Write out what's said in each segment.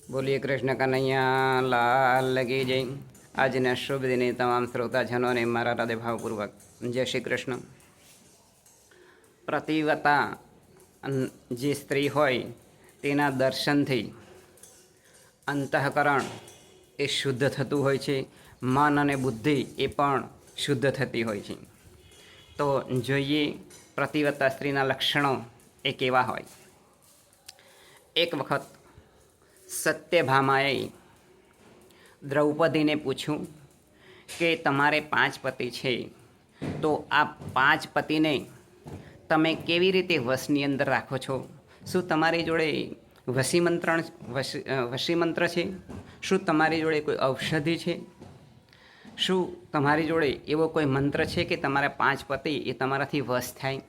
બોલીએ કૃષ્ણ કનૈયા લાલ કી જય. આજના શુભ દિને તમામ શ્રોતાજનોને મારા હૃદયભાવપૂર્વક જય શ્રી કૃષ્ણ. પ્રતિવતા જે સ્ત્રી હોય તેના દર્શનથી અંતઃકરણ એ શુદ્ધ થતું હોય છે, મન અને બુદ્ધિ એ પણ શુદ્ધ થતી હોય છે. તો જોઈએ પ્રતિવતા સ્ત્રીના લક્ષણો એ કેવા હોય. એક વખત સત્યભામાએ દ્રૌપદીને પૂછ્યું કે તમારે 5 પતિ છે, તો આ 5 પતિને તમે કેવી રીતે વશની અંદર રાખો છો? શું તમારી જોડે વશીમંત્ર છે? શું તમારી જોડે કોઈ ઔષધિ છે? શું તમારી જોડે એવો કોઈ મંત્ર છે કે તમારા 5 પતિ એ તમારાથી વશ થાય?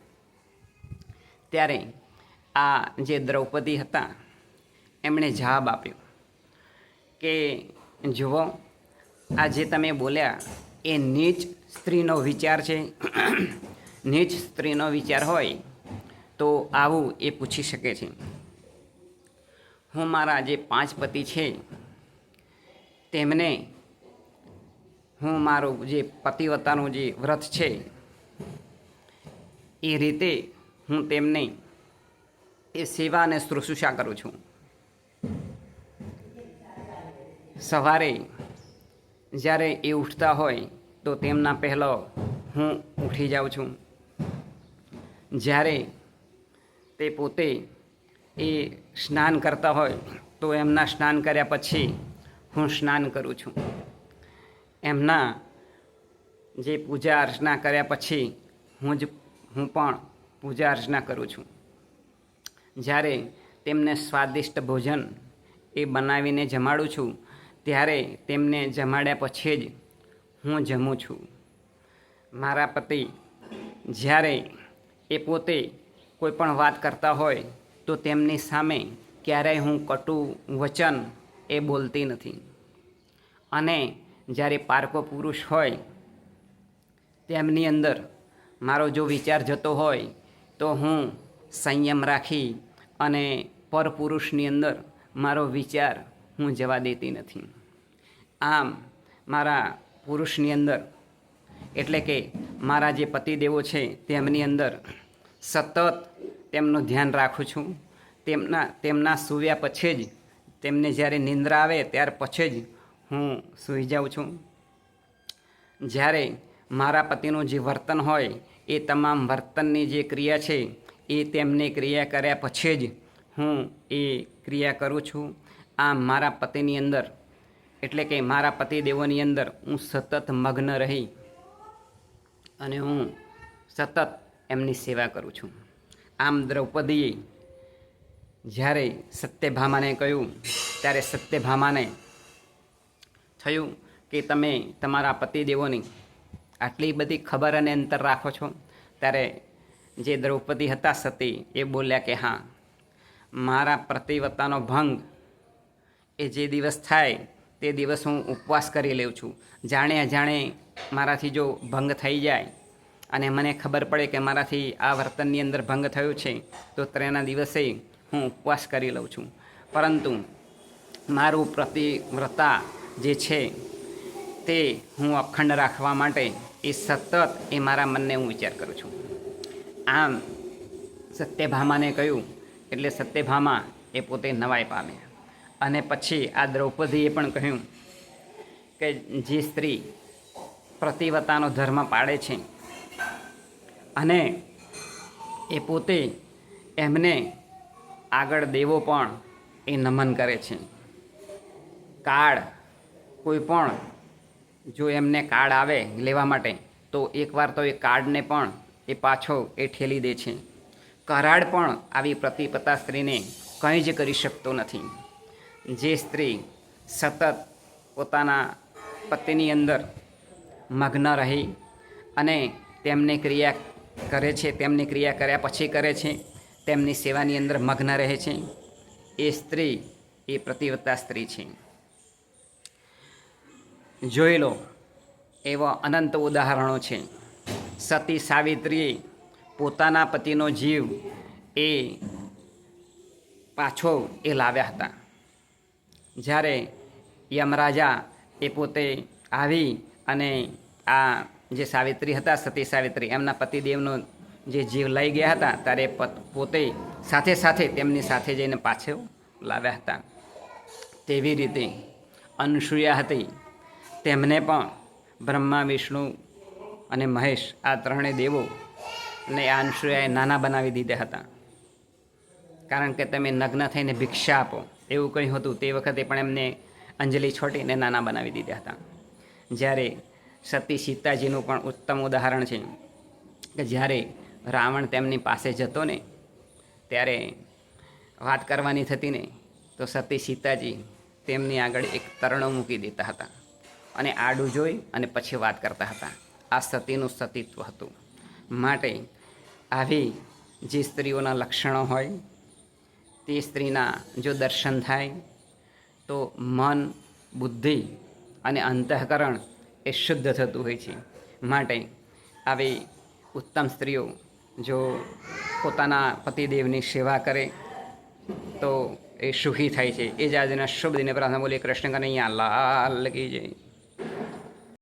ત્યારે આ જે દ્રૌપદી હતા એમણે જવાબ આપ્યો કે જુઓ, આ જે તમે બોલ્યા એ નીચ સ્ત્રીનો વિચાર છે. નીચ સ્ત્રીનો વિચાર હોય તો આવું એ પૂછી શકે છે. હું મારા જે 5 પતિ છે તેમને હું મારું જે પતિવતાનું જે વ્રત છે એ રીતે હું તેમને એ સેવા અને શુશ્રૂષા કરું છું. સવારે જ્યારે એ ઉઠતા હોય તો તેમના પહેલો હું ઉઠી જાઉં છું. જ્યારે તે પોતે એ સ્નાન કરતા હોય તો એમના સ્નાન કર્યા પછી હું સ્નાન કરું છું. એમના જે પૂજા અર્ચના કર્યા પછી હું પણ પૂજા અર્ચના કરું છું. જ્યારે તેમને સ્વાદિષ્ટ ભોજન એ બનાવીને જમાડું છું ત્યારે તેમને જમાડ્યા પછી જ હું જમું છું. મારા પતિ જ્યારે એ પોતે કોઈ પણ વાત કરતા હોય તો તેમની સામે ક્યારેય હું કટુ વચન એ બોલતી નથી. અને જ્યારે પારકો પુરુષ હોય તેમની અંદર મારો જો વિચાર જતો હોય તો હું સંયમ રાખી અને પરપુરુષની અંદર મારો વિચાર હું જવા દેતી નથી. આમ મારા પુરુષની અંદર એટલે કે મારા જે પતિદેવો છે તેમની અંદર સતત તેમનું ધ્યાન રાખું છું. તેમના સૂવ્યા પછી જ તેમને જ્યારે નિંદ્રા આવે ત્યાર પછી જ હું સૂઈ જાઉં છું. જ્યારે મારા પતિનું જે વર્તન હોય એ તમામ વર્તનની જે ક્રિયા છે એ તેમને ક્રિયા કર્યા પછી જ હું એ ક્રિયા કરું છું. આમ મારા પતિની અંદર એટલે કે મારા પતિદેવોની અંદર હું સતત મગ્ન રહી અને હું સતત એમની સેવા કરું છું. આમ દ્રૌપદીએ જ્યારે સત્યભામાને કહ્યું ત્યારે સત્યભામાને થયું કે તમે તમારા પતિદેવોની આટલી બધી ખબર અને અંતર રાખો છો. ત્યારે જે દ્રૌપદી હતા સતી એ બોલ્યા કે હા, મારા પ્રતિવતાનો ભંગ એ જે દિવસ થાય તે દિવસ હું ઉપવાસ કરી લઉં છું. જાણે અજાણે મારાથી જો ભંગ થઈ જાય અને મને ખબર પડે કે મારાથી આ વર્તનની અંદર ભંગ થયું છે તો તેના દિવસે હું ઉપવાસ કરી લઉં છું. પરંતુ મારું પ્રતિવ્રતા જે છે તે હું અખંડ રાખવા માટે એ સતત એ મારા મનને હું વિચાર કરું છું. આમ સત્યભામાને કહ્યું એટલે સત્યભામા એ પોતે નવાઈ પામ્યા. અને પછી આ દ્રૌપદીએ પણ કહ્યું કે જે સ્ત્રી પ્રતિવતાનો ધર્મ પાળે છે અને એ પોતે એમને આગળ દેવો પણ એ નમન કરે છે. કાળ કોઈ પણ જો એમને કાળ આવે લેવા માટે તો એકવાર તો એ કાળને પણ એ પાછો એ ઠેલી દે છે. કરાળ પણ આવી પ્રતિપતા સ્ત્રીને કંઈ જ કરી શકતો નથી. જે સ્ત્રી સતત પોતાના પતિની અંદર મગ્ન રહી અને તેમની ક્રિયા કરે છે, તેમની ક્રિયા કર્યા પછી કરે છે, તેમની સેવાની અંદર મગ્ન રહે છે, એ સ્ત્રી એ પ્રતિવતા સ્ત્રી છે. જોઈ લો એવા અનંત ઉદાહરણો છે. સતી સાવિત્રીએ પોતાના પતિનો જીવ એ પાછો એ લાવ્યા હતા. જ્યારે યમરાજા એ પોતે આવી અને આ જે સાવિત્રી હતા, સતી સાવિત્રી, એમના પતિદેવનો જે જીવ લઈ ગયા હતા, ત્યારે પોતે સાથે સાથે તેમની સાથે જઈને પાછો લાવ્યા હતા. તેવી રીતે અનસૂયા હતી, તેમને પણ બ્રહ્મા, વિષ્ણુ અને મહેશ આ ત્રણેય દેવો ને આ અનસૂયાએ નાના બનાવી દીધા હતા. કારણ કે તમે નગ્ન થઈને ભિક્ષા આપો એવું કહ્યું હતું. તે વખતે પણ એમને અંજલિ છોટીને નાના બનાવી દીધા હતા. જ્યારે સતી સીતાજીનું પણ ઉત્તમ ઉદાહરણ છે કે જ્યારે રાવણ તેમની પાસે જતો ને ત્યારે વાત કરવાની થતી ને તો સતી સીતાજી તેમની આગળ એક તરણો મૂકી દેતા હતા અને આડું જોઈ અને પછી વાત કરતા હતા. આ સતીનું સતીત્વ હતું. માટે આવી જે સ્ત્રીઓના લક્ષણો હોય તે સ્ત્રીના જો દર્શન થાય તો મન, બુદ્ધિ અને અંતઃકરણ એ શુદ્ધ થતું હોય છે. માટે આવી ઉત્તમ સ્ત્રીઓ જો પોતાના પતિદેવની સેવા કરે તો એ સુખી થાય છે. એ જ આજના શુભ દિને પ્રાર્થના બોલીએ. કૃષ્ણ કનૈયા લાલ કી જય.